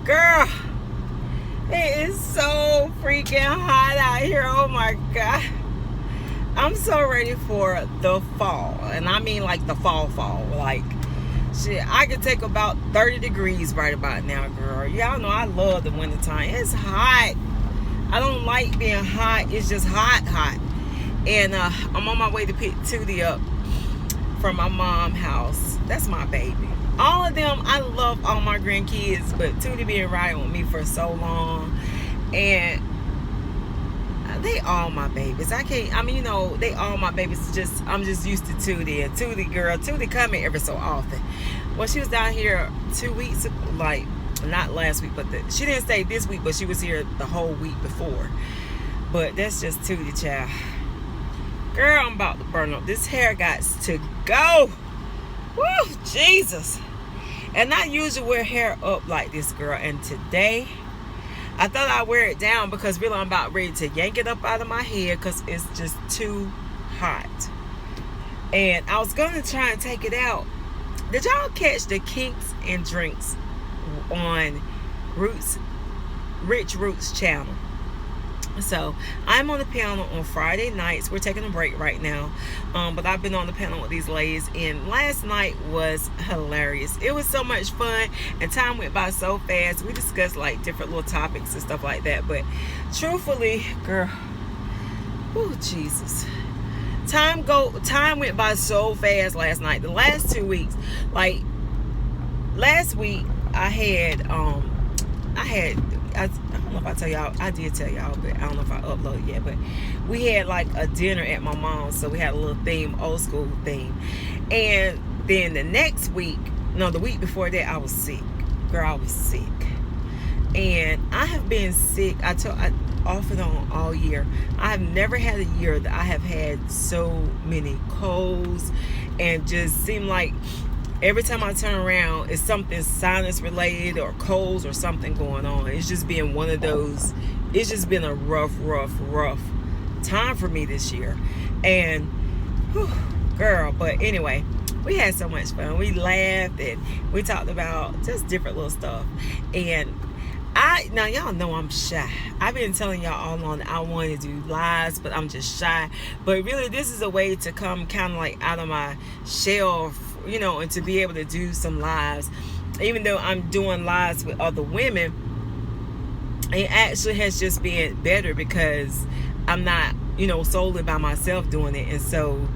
Girl, it is so freaking hot out here. Oh my God. I'm so ready for the fall. And I mean like the fall. Like, shit, I could take about 30 degrees right about now, girl. Y'all know I love the wintertime. It's hot. I don't like being hot. It's just hot. And I'm on my way to pick Tootie up from my mom's house. That's my baby. All of them, I love all my grandkids, but Tootie been riding with me for so long. And they all my babies. They all my babies. I'm just used to Tootie. And Tootie coming every so often. Well, she was down here 2 weeks, like, not last week, but she didn't stay this week, but she was here the whole week before. But that's just Tootie, child. Girl, I'm about to burn up. This hair got to go. Woo, Jesus. And I usually wear hair up like this, girl. And today, I thought I'd wear it down because really I'm about ready to yank it up out of my head because it's just too hot. And I was going to try and take it out. Did y'all catch the Kinks and Drinks on Rich Roots channel? So I'm on the panel on Friday nights. We're taking a break right now, but I've been on the panel with these ladies, and last night was hilarious. It was so much fun, and time went by so fast. We discussed like different little topics and stuff like that, but truthfully, girl, oh Jesus, time went by so fast last night. The last 2 weeks, like last week I don't know if I tell y'all. I did tell y'all, but I don't know if I uploaded yet. But we had like a dinner at my mom's, so we had a little theme, old school theme. And then the week before that, I was sick. Girl, I was sick, and I have been sick. I off and on all year. I have never had a year that I have had so many colds, and just seemed like every time I turn around, it's something sinus related or colds or something going on. It's just been one of those. It's just been a rough time for me this year. And, whew, girl, but anyway, we had so much fun. We laughed and we talked about just different little stuff. And now y'all know I'm shy. I've been telling y'all all along that I want to do lives, but I'm just shy. But really, this is a way to come kind of like out of my shell, and to be able to do some lives. Even though I'm doing lives with other women, it actually has just been better because I'm not, solely by myself doing it. And so,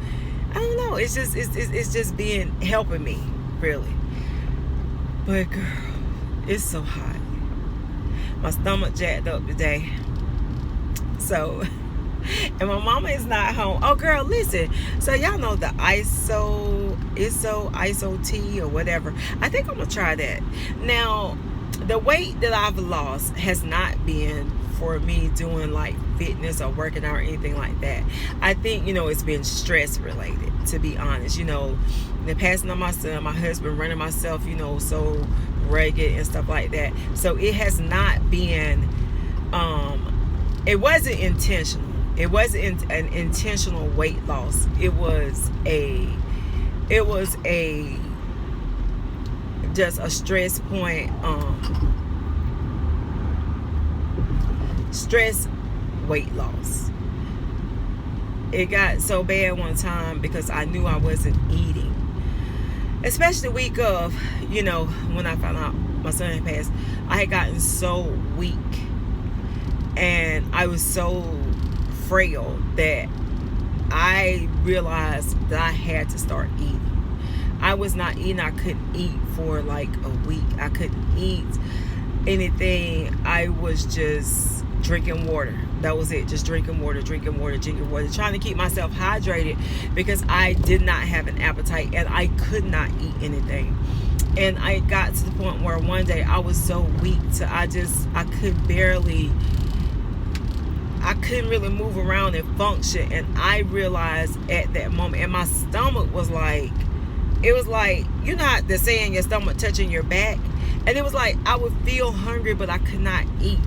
I don't know, it's just been helping me, really. But girl, it's so hot. My stomach jacked up today. So, and my mama is not home. Oh, girl, listen. So, y'all know the ISO tea or whatever. I think I'm going to try that. Now, the weight that I've lost has not been for me doing like fitness or working out or anything like that. I think, it's been stress related, to be honest. The passing of my son, my husband, running myself, so rugged and stuff like that. So, it has not been, it wasn't intentional. It wasn't an intentional weight loss. It was just a stress point, stress weight loss. It got so bad one time because I knew I wasn't eating, especially the week of, when I found out my son had passed. I had gotten so weak and I was so frail that I realized that I had to start eating. I was not eating. I couldn't eat for like a week. I couldn't eat anything. I was just drinking water. That was it. Just drinking water, trying to keep myself hydrated because I did not have an appetite and I could not eat anything. And I got to the point where one day I was so weak I couldn't really move around and function. And I realized at that moment, and my stomach was like, it was like, how they're saying your stomach touching your back. And it was like, I would feel hungry, but I could not eat.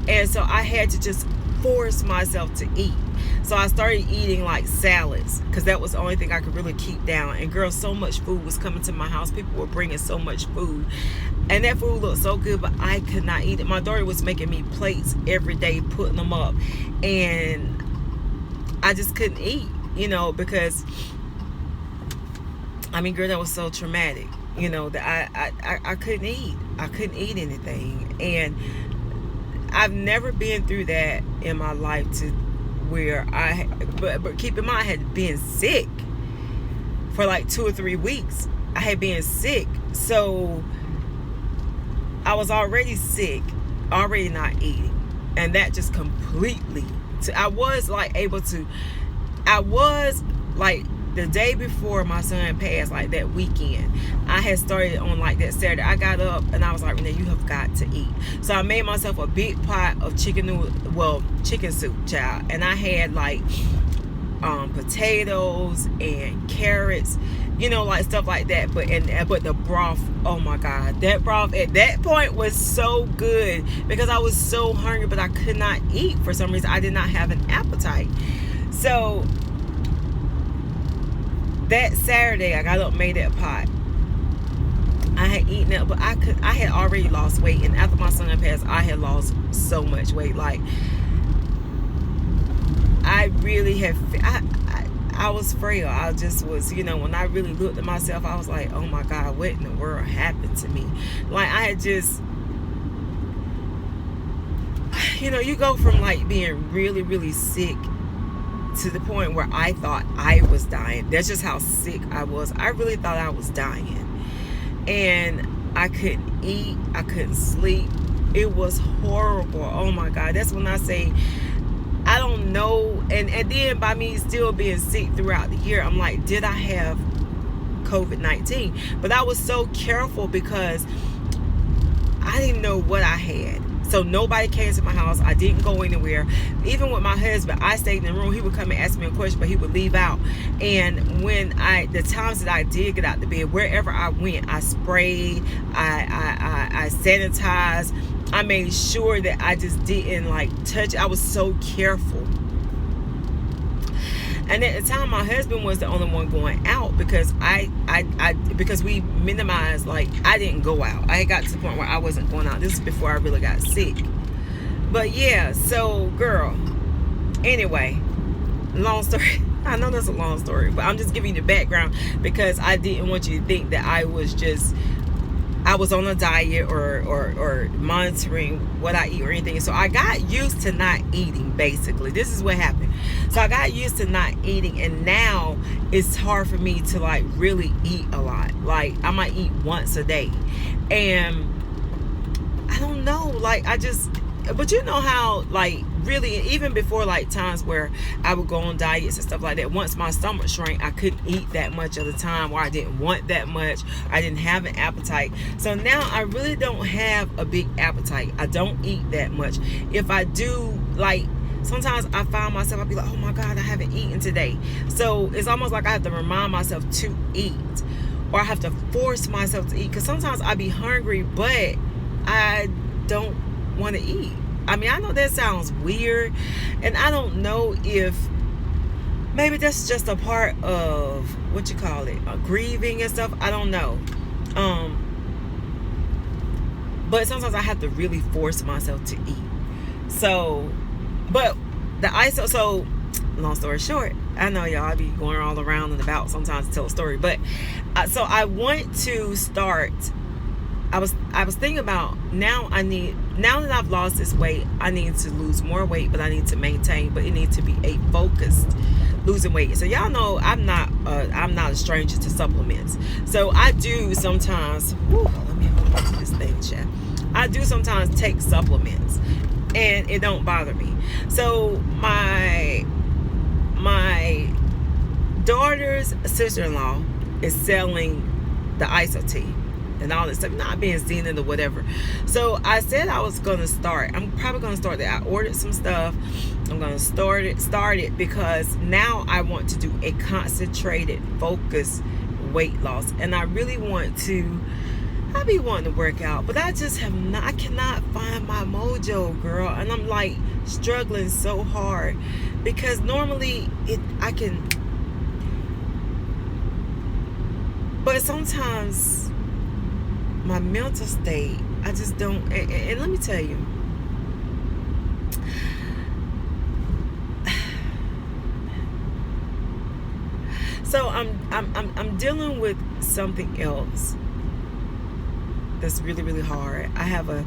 And so I had to just force myself to eat. So I started eating like salads, because that was the only thing I could really keep down. And girl, so much food was coming to my house. People were bringing so much food, and that food looked so good, but I could not eat it. My daughter was making me plates every day, putting them up, and I just couldn't eat, because I mean, girl, that was so traumatic, that I couldn't eat. I couldn't eat anything. And I've never been through that in my life to where but keep in mind, I had been sick for like 2 or 3 weeks. I had been sick. So I was already sick, already not eating. And that just completely, I was like the day before my son passed, like that weekend, I had started on like that Saturday. I got up and I was like, Rene, you have got to eat. So I made myself a big pot of chicken soup, child. And I had like potatoes and carrots, like stuff like that. But the broth, oh my God, that broth at that point was so good, because I was so hungry, but I could not eat for some reason. I did not have an appetite. So that Saturday, I got up, made that pot. I had eaten it, but I had already lost weight, and after my son passed, I had lost so much weight. Like, I really have. I was frail. I just was, when I really looked at myself, I was like, oh my God, what in the world happened to me? Like, I had just, you go from like being really, really sick to the point where I thought I was dying. That's just how sick I was. I really thought I was dying. And I couldn't eat. I couldn't sleep. It was horrible. Oh my God. That's when I say, I don't know. And then by me still being sick throughout the year, I'm like, did I have COVID-19? But I was so careful because I didn't know what I had. So nobody came to my house. I didn't go anywhere. Even with my husband, I stayed in the room. He would come and ask me a question, but he would leave out. And when the times that I did get out the bed, wherever I went, I sprayed, I sanitized. I made sure that I just didn't like touch. I was so careful. And at the time, my husband was the only one going out, because because we minimized, like, I didn't go out. I got to the point where I wasn't going out. This is before I really got sick. But yeah, so girl, anyway, long story. I know that's a long story, but I'm just giving you the background, because I didn't want you to think that I was on a diet or monitoring what I eat or anything. So I got used to not eating, basically. This is what happened. So I got used to not eating, and now it's hard for me to like really eat a lot. Like, I might eat once a day. And I don't know, like, but you know how, like, really, even before, like, times where I would go on diets and stuff like that, once my stomach shrank, I couldn't eat that much at a time, or I didn't want that much. I didn't have an appetite. So now I really don't have a big appetite. I don't eat that much. If I do, like, sometimes I find myself, I'll be like, oh my God, I haven't eaten today. So it's almost like I have to remind myself to eat, or I have to force myself to eat, because sometimes I be hungry, but I don't want to eat. I mean, I know that sounds weird, and I don't know if maybe that's just a part of grieving and stuff. I don't know. But sometimes I have to really force myself to eat. So, but so long story short, I know y'all be going all around and about sometimes to tell a story, but so I want to start. I was thinking about, now that I've lost this weight, I need to lose more weight, but I need to maintain, but it needs to be a focused losing weight. So y'all know I'm not a stranger to supplements. So I do sometimes, let me hold on to this thing, chat. I do sometimes take supplements, and it don't bother me. So my daughter's sister-in-law is selling the ISO tea and all this stuff, not being Zenith or whatever. So I said I was gonna start. I'm probably gonna start that. I ordered some stuff. I'm gonna start it because now I want to do a concentrated, focused weight loss, and I really want to. I be wanting to work out, but I just have not. I cannot find my mojo, girl, and I'm like struggling so hard because normally I can, but sometimes my mental state, I just don't, and let me tell you, so I'm dealing with something else that's really, really hard. I have a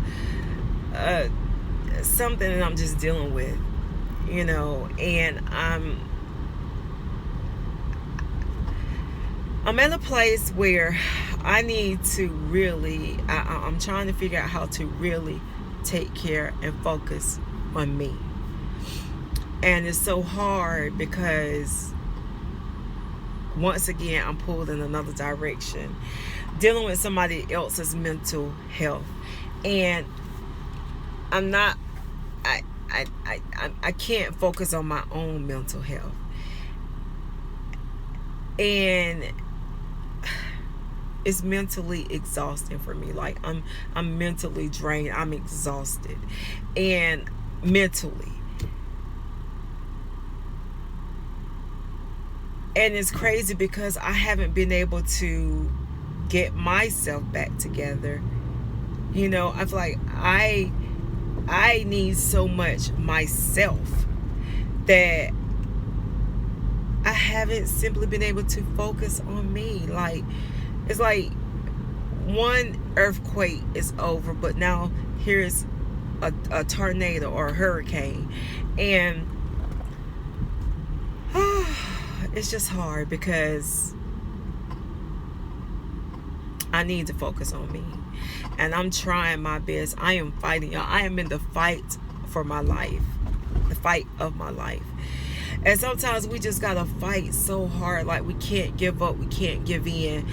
something that I'm just dealing with, you know, and I'm at a place where I need to really, I'm trying to figure out how to really take care and focus on me. And it's so hard because once again, I'm pulled in another direction, dealing with somebody else's mental health. And I'm not, I can't focus on my own mental health. And it's mentally exhausting for me. Like I'm mentally drained. I'm exhausted. And mentally. And it's crazy because I haven't been able to get myself back together. You know, I feel like I need so much myself that I haven't simply been able to focus on me. Like, it's like one earthquake is over, but now here's a tornado or a hurricane. And it's just hard because I need to focus on me. And I'm trying my best. I am fighting. I am in the fight for my life. The fight of my life. And sometimes we just gotta fight so hard. Like, we can't give up. We can't give in.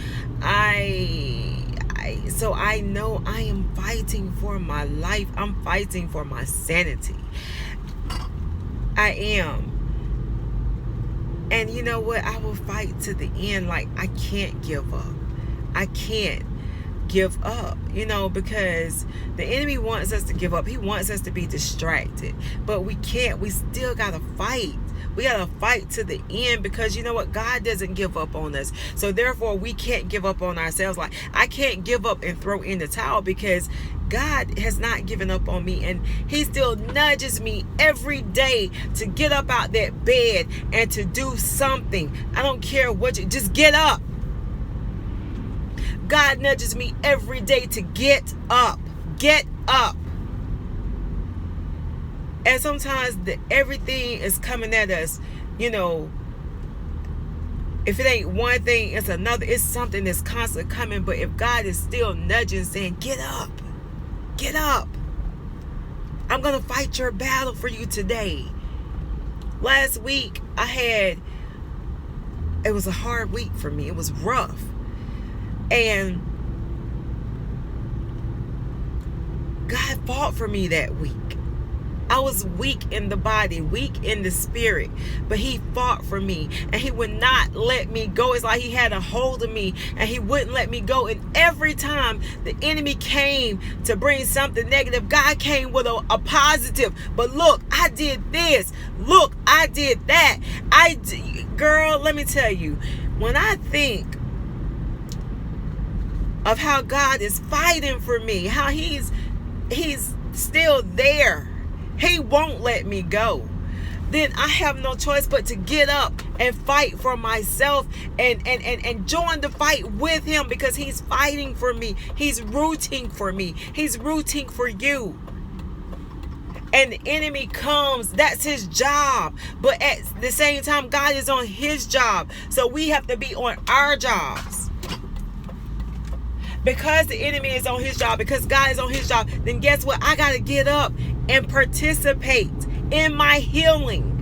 So I know I am fighting for my life. I'm fighting for my sanity. I am. And you know what? I will fight to the end. Like, I can't give up. I can't give up, you know, because the enemy wants us to give up. He wants us to be distracted. But we can't. We still got to fight. We got to fight to the end, because you know what? God doesn't give up on us. So therefore, we can't give up on ourselves. Like, I can't give up and throw in the towel, because God has not given up on me, and he still nudges me every day to get up out that bed and to do something. I don't care what just get up. God nudges me every day to get up. Get up. And sometimes everything is coming at us, you know. If it ain't one thing, it's another. It's something that's constantly coming. But if God is still nudging, saying, get up. Get up. I'm going to fight your battle for you today. Last week, it was a hard week for me. It was rough. And God fought for me that week. I was weak in the body, weak in the spirit, but he fought for me, and he would not let me go. It's like he had a hold of me, and he wouldn't let me go. And every time the enemy came to bring something negative, God came with a positive. But look, I did this. Look, I did that. Girl, let me tell you, when I think of how God is fighting for me, how he's still there, he won't let me go, then I have no choice but to get up and fight for myself and join the fight with him, because he's fighting for me. He's rooting for me. He's rooting for you. And the enemy comes, that's his job. But at the same time, God is on his job. So we have to be on our jobs. Because the enemy is on his job, because God is on his job, then guess what? I got to get up and participate in my healing.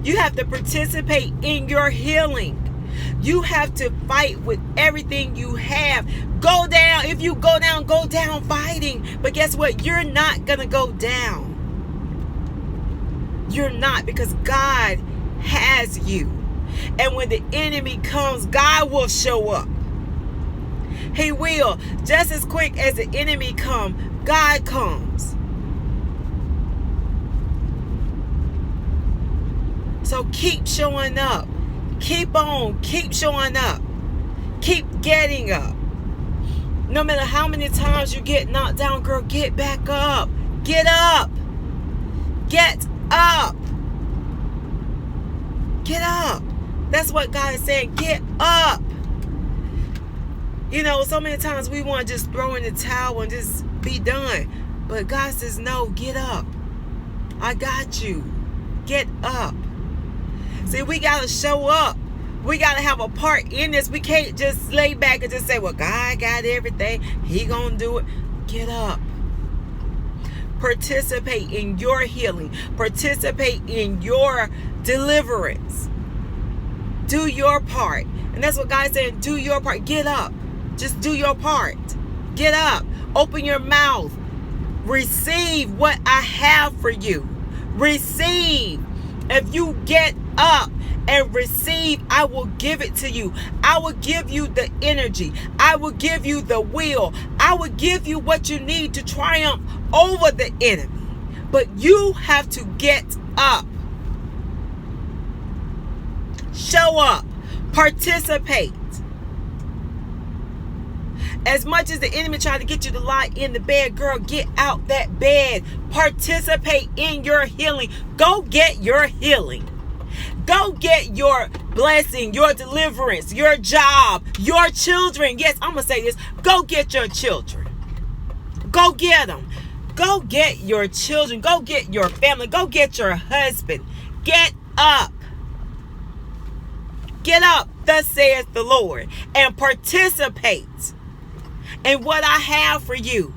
You have to participate in your healing. You have to fight with everything you have. Go down. If you go down fighting. But guess what? You're not going to go down. You're not, because God has you. And when the enemy comes, God will show up. He will. Just as quick as the enemy comes, God comes. So keep showing up. Keep on. Keep showing up. Keep getting up. No matter how many times you get knocked down, girl, get back up. Get up. Get up. Get up. That's what God is saying. Get up. You know, so many times we want to just throw in the towel and just be done. But God says, no, get up. I got you. Get up. See, we got to show up. We got to have a part in this. We can't just lay back and just say, well, God got everything. He gonna do it. Get up. Participate in your healing. Participate in your deliverance. Do your part. And that's what God said. Do your part. Get up. Just do your part. Get up. Open your mouth. Receive what I have for you. Receive. If you get up and receive, I will give it to you. I will give you the energy. I will give you the will. I will give you what you need to triumph over the enemy. But you have to get up. Show up. Participate. As much as the enemy trying to get you to lie in the bed, girl, get out that bed. Participate in your healing. Go get your healing. Go get your blessing, your deliverance, your job, your children. Yes, I'm going to say this. Go get your children. Go get them. Go get your children. Go get your family. Go get your husband. Get up. Get up, thus saith the Lord, and participate in what I have for you.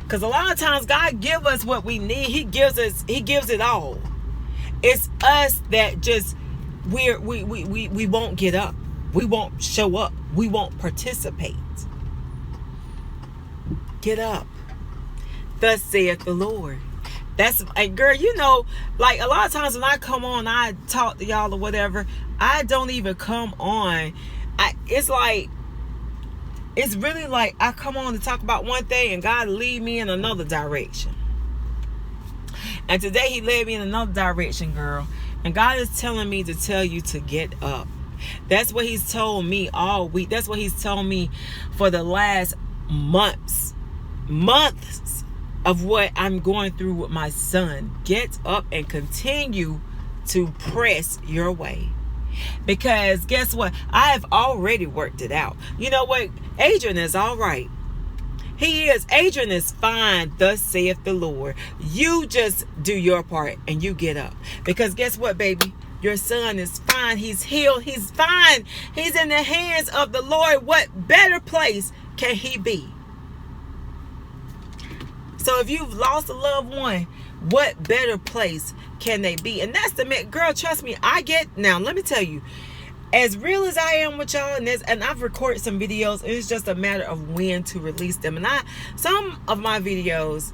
Because a lot of times God gives us what we need. He gives it all. It's us that just we won't get up. We won't show up. We won't participate. Get up. Thus saith the Lord. That's like, girl, you know, like a lot of times when I come on, I talk to y'all or whatever, I don't even come on. It's really like I come on to talk about one thing and God lead me in another direction. And today he led me in another direction, girl. And God is telling me to tell you to get up. That's what he's told me all week. That's what he's told me for the last months of what I'm going through with my son. Get up and continue to press your way. Because guess what? I have already worked it out. You know what? Adrian is all right. He is. Adrian is fine, thus saith the Lord. You just do your part and you get up. Because guess what, baby? Your son is fine. He's healed. He's fine. He's in the hands of the Lord. What better place can he be? So if you've lost a loved one, what better place can they be? And that's the girl, trust me, now let me tell you, as real as I am with y'all, and I've recorded some videos, it's just a matter of when to release them. And some of my videos,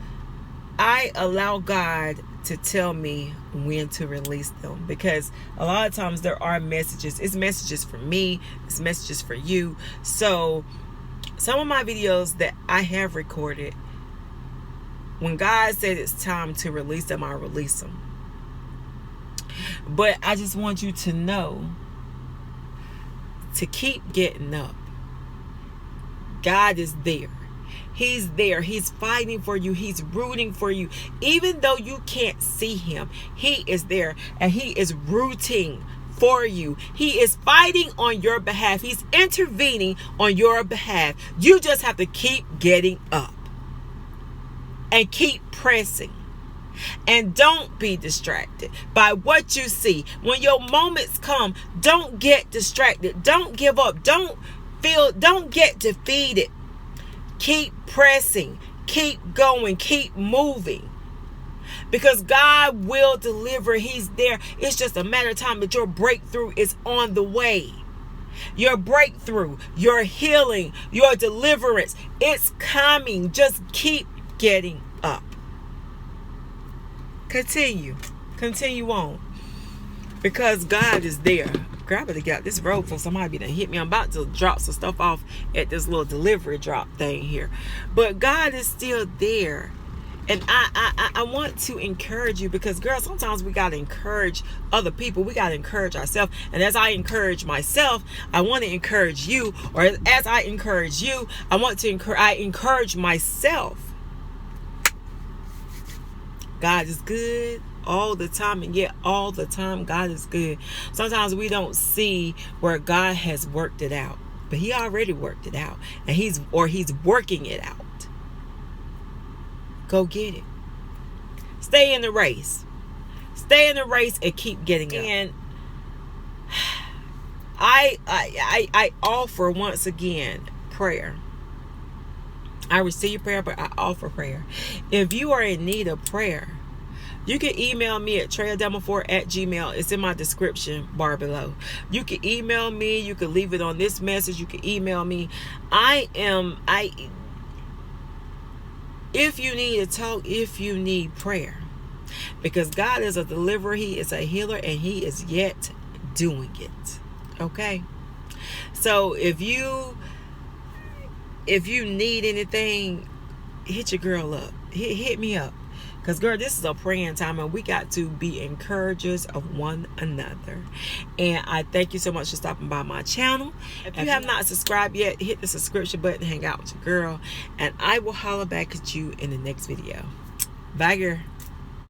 I allow God to tell me when to release them, because a lot of times there are messages. It's messages for me, it's messages for you. So some of my videos that I have recorded, when God said it's time to release them, I release them. But I just want you to know to keep getting up. God is there. He's there. He's fighting for you. He's rooting for you. Even though you can't see him, he is there and he is rooting for you. He is fighting on your behalf. He's intervening on your behalf. You just have to keep getting up and keep pressing. And don't be distracted by what you see. When your moments come, don't get distracted. Don't give up. Don't get defeated. Keep pressing. Keep going. Keep moving. Because God will deliver. He's there. It's just a matter of time that your breakthrough is on the way. Your breakthrough, your healing, your deliverance, it's coming. Just keep getting up. Continue on, because God is there. Grab it, got this rope for somebody that hit me. I'm about to drop some stuff off at this little delivery drop thing here, but God is still there. And I want to encourage you, because girl, sometimes we gotta encourage other people. We gotta encourage ourselves. And as I encourage myself, I want to encourage you. Or as I encourage you, I encourage myself. God is good all the time, and yet all the time God is good. Sometimes we don't see where God has worked it out, but He already worked it out, and He's working it out. Go get it. Stay in the race. Stay in the race and keep getting up. And I offer once again prayer. I receive prayer, but I offer prayer. If you are in need of prayer, you can email me at TreaDemo4@gmail. It's in my description bar below. You can email me. You can leave it on this message. You can email me. If you need to talk, if you need prayer, because God is a deliverer, He is a healer, and He is yet doing it. Okay? So if you need anything, hit your girl up. Hit me up. Because, girl, this is a praying time, and we got to be encouragers of one another. And I thank you so much for stopping by my channel. If you have not subscribed yet, hit the subscription button, hang out with your girl, and I will holler back at you in the next video. Bye, girl.